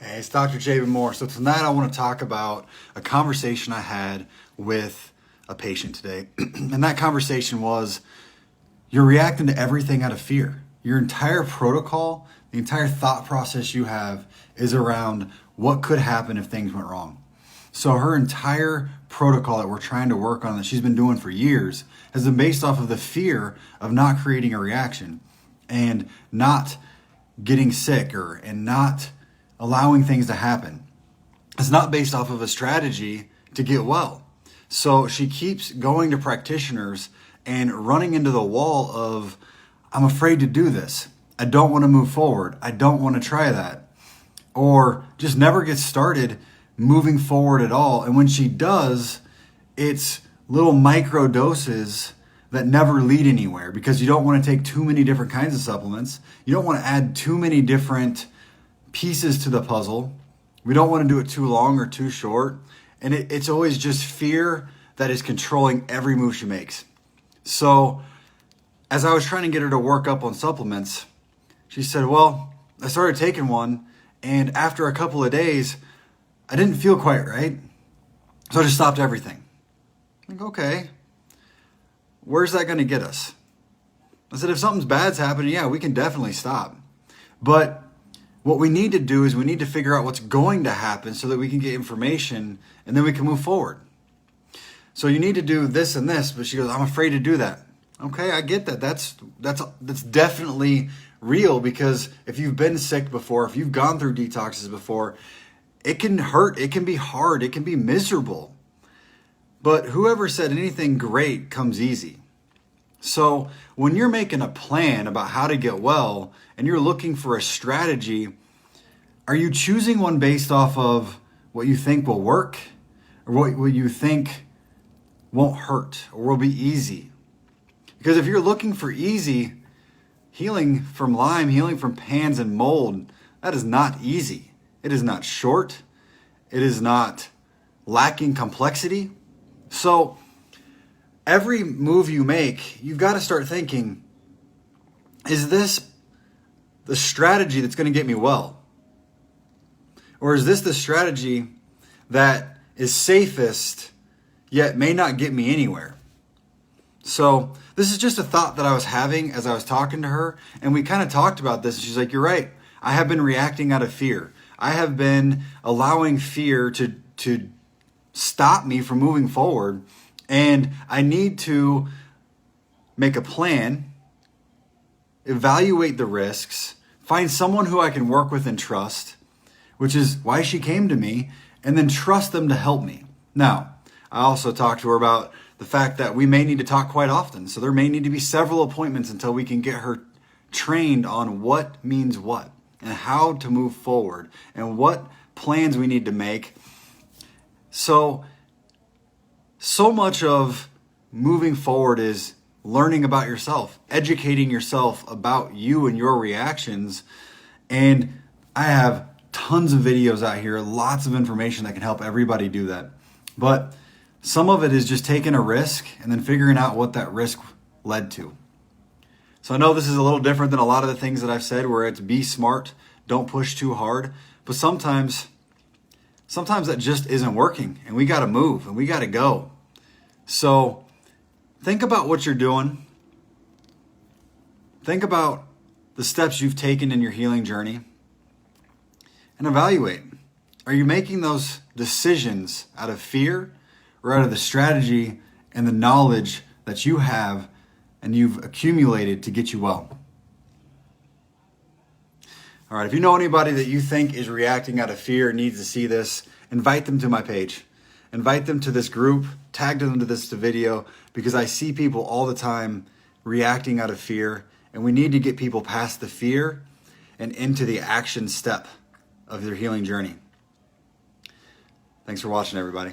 Hey, it's Dr. Jaban. So tonight I want to talk about a conversation I had with a patient today. And that conversation was, you're reacting to everything out of fear. Your entire protocol, the entire thought process you have is around what could happen if things went wrong. So her entire protocol that we're trying to work on, that she's been doing for years, has been based off of the fear of not creating a reaction and not getting sick and not allowing things to happen. It's not based off of a strategy to get well. So she keeps going to practitioners and running into the wall of, I'm afraid to do this. I don't want to move forward. I don't want to try that. Or just never gets started moving forward at all. And when she does, it's little micro doses that never lead anywhere, because you don't want to take too many different kinds of supplements. You don't want to add too many different pieces to the puzzle. We don't want to do it too long or too short. And it's always just fear that is controlling every move she makes. So as I was trying to get her to work up on supplements, she said, well, I started taking one, and after a couple of days, I didn't feel quite right. So I just stopped everything. I'm like, okay, where's that going to get us? I said, if something's bad's happening, yeah, we can definitely stop. But what we need to do is we need to figure out what's going to happen so that we can get information and then we can move forward. So you need to do this and this, but she goes, I'm afraid to do that. Okay, I get that. That's definitely real, because if you've been sick before, if you've gone through detoxes before, it can hurt, it can be hard, it can be miserable. But whoever said anything great comes easy. So when you're making a plan about how to get well and you're looking for a strategy, are you choosing one based off of what you think will work, or what you think won't hurt or will be easy? Because if you're looking for easy, healing from Lyme, healing from PANS and mold, that is not easy. It is not short. It is not lacking complexity. So every move you make, you've got to start thinking, is this the strategy that's going to get me well? Or is this the strategy that is safest, yet may not get me anywhere? So this is just a thought that I was having as I was talking to her, and we kind of talked about this. She's like, you're right. I have been reacting out of fear. I have been allowing fear to stop me from moving forward. And I need to make a plan, evaluate the risks, find someone who I can work with and trust, which is why she came to me, and then trust them to help me. Now, I also talked to her about the fact that we may need to talk quite often. So there may need to be several appointments until we can get her trained on what means what and how to move forward and what plans we need to make. So much of moving forward is learning about yourself, educating yourself about you and your reactions. And I have tons of videos out here, lots of information that can help everybody do that. But some of it is just taking a risk and then figuring out what that risk led to. So I know this is a little different than a lot of the things that I've said, where it's be smart, don't push too hard. But sometimes that just isn't working, and we got to move and we got to go. So think about what you're doing. Think about the steps you've taken in your healing journey and evaluate. Are you making those decisions out of fear or out of the strategy and the knowledge that you have and you've accumulated to get you well? All right, if you know anybody that you think is reacting out of fear and needs to see this, invite them to my page. Invite them to this group, tag them to this video, because I see people all the time reacting out of fear, and we need to get people past the fear and into the action step of their healing journey. Thanks for watching, everybody.